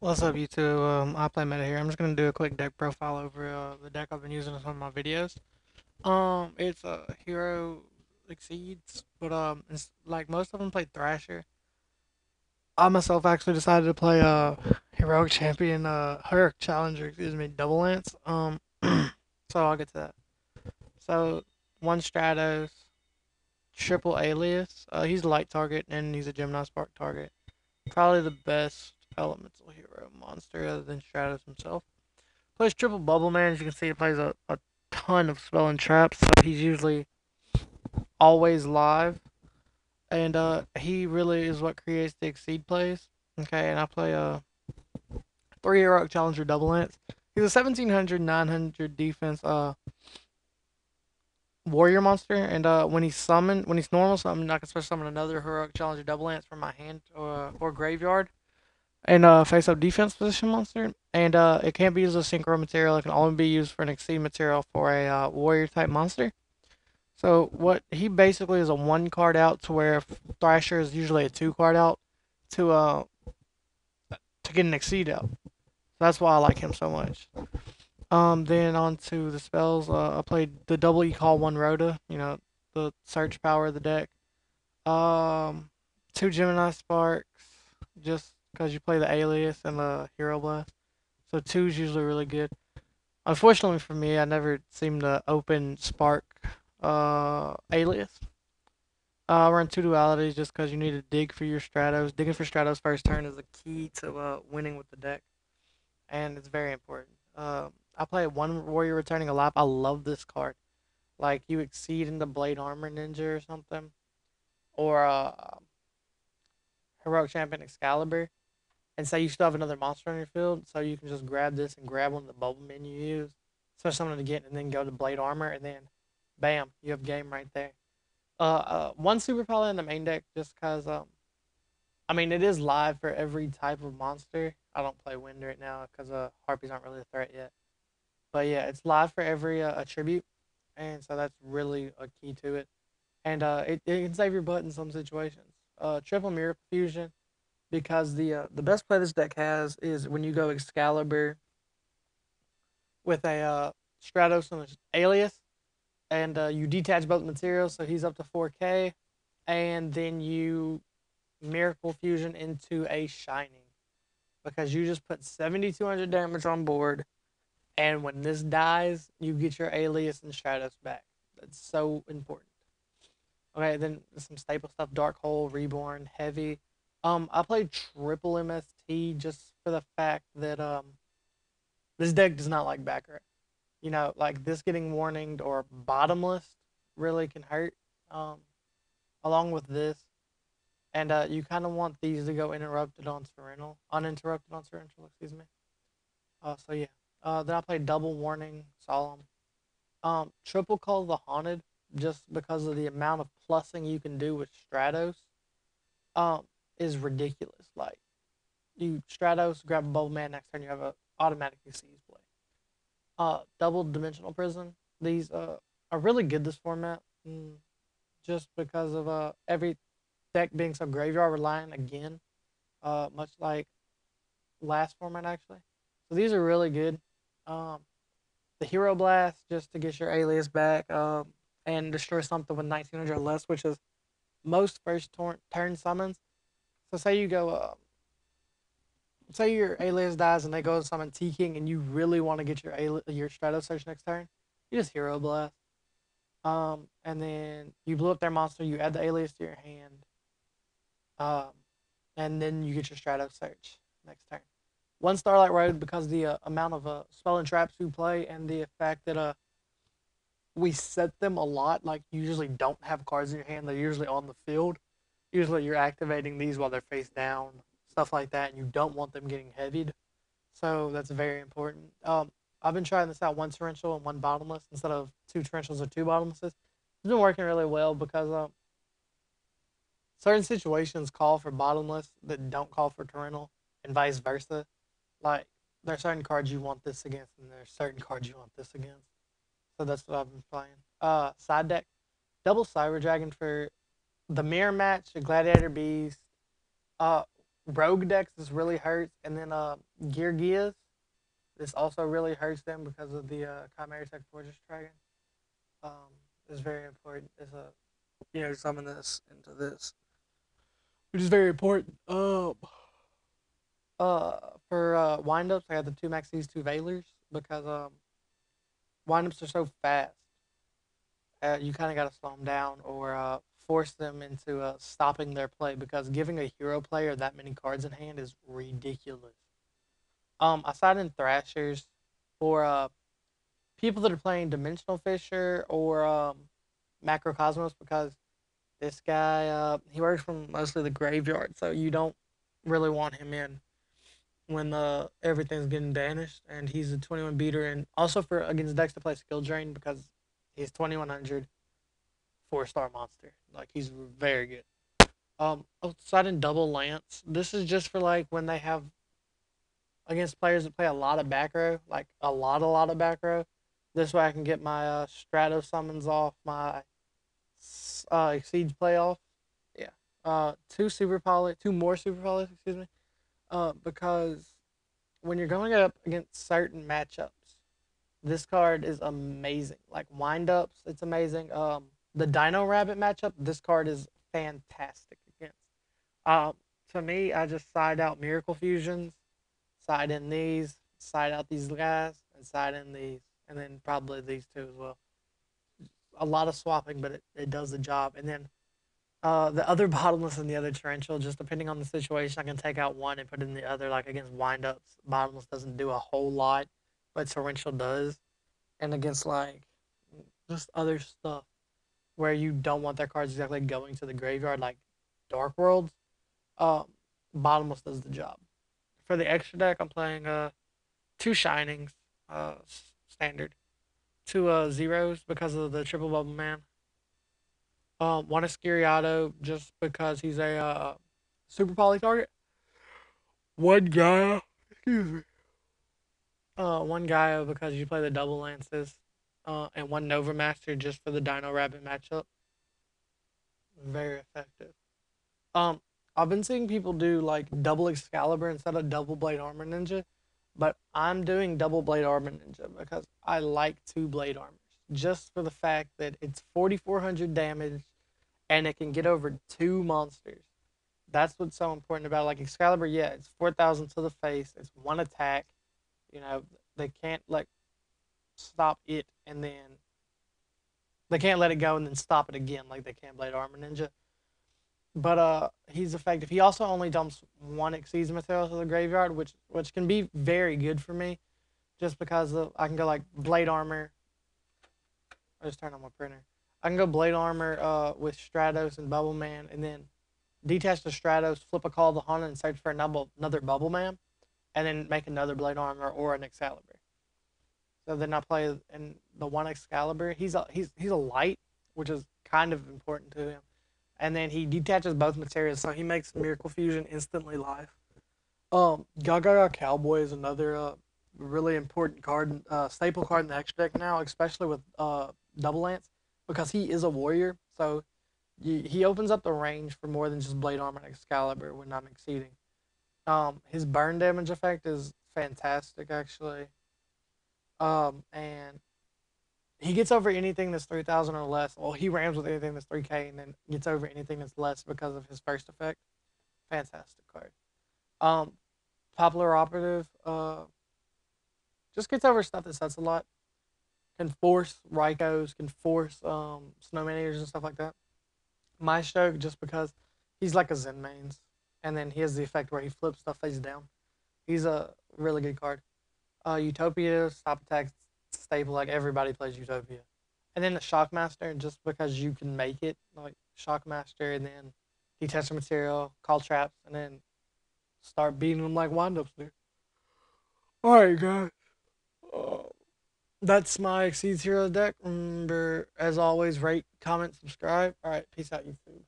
What's up, YouTube? I play meta here. I'm just gonna do a quick deck profile over the deck I've been using in some of my videos. It's Hero Exceeds, but it's like most of them play Thrasher. I myself actually decided to play Heroic Champion, Heroic Challenger, excuse me, Double Lance. So I'll get to that. So one Stratos, triple Alias. He's a light target and he's a Gemini Spark target. Probably the best elemental hero monster other than Stratos himself. Plays triple bubble man. As you can see, he plays a ton of spell and traps, so he's usually always live. And he really is what creates the exceed plays. Okay, and I play a 3 heroic challenger double lance. He's a 1700 900 defense warrior monster, and when he's normal summoned, I can special summon another heroic challenger double lance from my hand or graveyard, and face up defense position monster. And it can't be used as a synchro material. It can only be used for an exceed material for a warrior type monster. So what he basically is a 1 card out to where Thrasher is usually a 2 card out to uh to get an exceed out. So that's why I like him so much. Then on to the spells. I played the double E call one Rhoda. The search power of the deck. Um, 2 Gemini Sparks, just because you play the Alias and the Hero Blast. So two is usually really good. Unfortunately for me, I never seem to open Spark Alias. I run 2 dualities just because you need to dig for your Stratos. Digging for Stratos first turn is the key to winning with the deck, and it's very important. I play one Warrior Returning Alive. I love this card. Like, you exceed into Blade Armor Ninja or something, or Heroic Champion Excalibur, and say you still have another monster on your field, so you can just grab this and grab one of the bubble men you use, special summon it again, and then go to Blade Armor, and then bam, you have game right there. One super pellet in the main deck just because I mean it is live for every type of monster. I don't play wind right now because harpies aren't really a threat yet. But yeah, it's live for every attribute, and so that's really a key to it. And it can save your butt in some situations. Triple Miracle Fusion, because the best play this deck has is when you go Excalibur with a Stratos and an Alias, and you detach both materials, so he's up to 4K, and then you Miracle Fusion into a Shining, because you just put 7,200 damage on board, and when this dies, you get your Alias and Stratos back. That's so important. Okay, then some staple stuff: Dark Hole, Reborn, Heavy. I played triple MST just for the fact that this deck does not like back. Like this getting warninged or bottomless really can hurt. Um, Along with this, and you kind of want these to go uninterrupted on Serental, excuse me. So yeah. Then I played double warning solemn. Triple call the haunted, just because of the amount of plussing you can do with Stratos. Is ridiculous. Like, you Stratos grab a bubble man, next turn you have a automatic seize play. Double dimensional prison. These are really good this format, just because of every deck being so graveyard reliant again, much like last format actually. So these are really good. Um, the Hero Blast just to get your alias back, and destroy something with 1900 or less, which is most first turn summons. So say your alias dies and they go to summon T King, and you really want to get your Strato Search next turn, you just Hero Blast. And then you blew up their monster, you add the alias to your hand, um, and then you get your Strato Search next turn. One Starlight Road, because the amount of spell and traps we play, and the fact that we set them a lot. Like, you usually don't have cards in your hand; they're usually on the field. Usually, you're activating these while they're face down, stuff like that, and you don't want them getting heavied. So that's very important. I've been trying this out: one torrential and one bottomless instead of two torrentials or two bottomlesses. It's been working really well because certain situations call for bottomless that don't call for torrential, and vice versa. Like, there are certain cards you want this against, and there are certain cards you want this against. So that's what I've been playing. Side deck, double Cyber Dragon for the mirror match, the Gladiator Beast. Uh, Rogue decks, this really hurts. And then Gear Gears, this also really hurts them because of the Chimera Tech Fortress Dragon. Um, is very important. It's a summon this into this, which is very important. For windups, I got the two Maxis, two Veilers because windups are so fast. You kind of got to slow them down or force them into stopping their play because giving a hero player that many cards in hand is ridiculous. Aside in Thrashers, for people that are playing Dimensional Fisher or Macrocosmos, because this guy he works from mostly the graveyard, so you don't really want him in when everything's getting banished, and he's a 21 beater, and also for against decks to play skill drain because he's 2100 4-star monster. Like he's very good. Outside in double lance, this is just for like when they have against players that play a lot of back row, like a lot of back row. This way I can get my Strato summons off, my Exceeds play off. Yeah. Two more super polys, excuse me. Because when you're going up against certain matchups, this card is amazing. Like windups, it's amazing. The Dino Rabbit matchup, this card is fantastic against. Um, to me, I just side out Miracle Fusions, side in these, side out these guys, and side in these, and then probably these two as well. A lot of swapping, but it does the job. And then the other bottomless and the other torrential, just depending on the situation, I can take out one and put in the other. Like against windups, bottomless doesn't do a whole lot, but torrential does. And against like just other stuff where you don't want their cards exactly going to the graveyard, like Dark Worlds, um, bottomless does the job. For the extra deck, I'm playing two Shinings, standard, two zeros because of the triple bubble man. One Escuriato just because he's a super poly target. One Gaia, excuse me. One Gaia because you play the double lances. And one Nova Master just for the Dino Rabbit matchup. Very effective. Um, I've been seeing people do like double Excalibur instead of double Blade Armor Ninja, but I'm doing double Blade Armor Ninja because I like two Blade Armors just for the fact that it's 4,400 damage and it can get over two monsters. That's what's so important about it. Like Excalibur. Yeah, it's 4,000 to the face. It's one attack. You know they can't like stop it and then they can't let it go and then stop it again like they can Blade Armor Ninja. But he's effective. He also only dumps one Exceeds material to the graveyard, which can be very good for me, just because I can go like Blade Armor. I just turned on my printer. I can go Blade Armor with Stratos and Bubble Man, and then detach the Stratos, flip a Call of the Haunted, and search for another Bubble Man, and then make another Blade Armor or an Excalibur. So then I play in the one Excalibur. He's a light, which is kind of important to him. And then he detaches both materials, so he makes Miracle Fusion instantly live. Gaga Cowboy is another really important card, staple card in the extra deck now, especially with Double Lance, because he is a warrior. So he opens up the range for more than just Blade Armor and Excalibur when I'm exceeding. His burn damage effect is fantastic, actually. And he gets over anything that's 3,000 or less. Well, he rams with anything that's 3K and then gets over anything that's less because of his first effect. Fantastic card. Um, Popular Operative just gets over stuff that sets a lot. Can force Rykos, can force Snowman Eaters and stuff like that. Maestro just because he's like a Zen mains. And then he has the effect where he flips stuff face down. He's a really good card. Utopia, stop attacks, staple, like everybody plays Utopia. And then the Shockmaster, just because you can make it, like Shockmaster, and then detach the material, call traps, and then start beating them like windups do. Alright, guys. Uh, that's my Exceeds Hero deck. Remember, as always, rate, comment, subscribe. Alright, peace out, YouTube.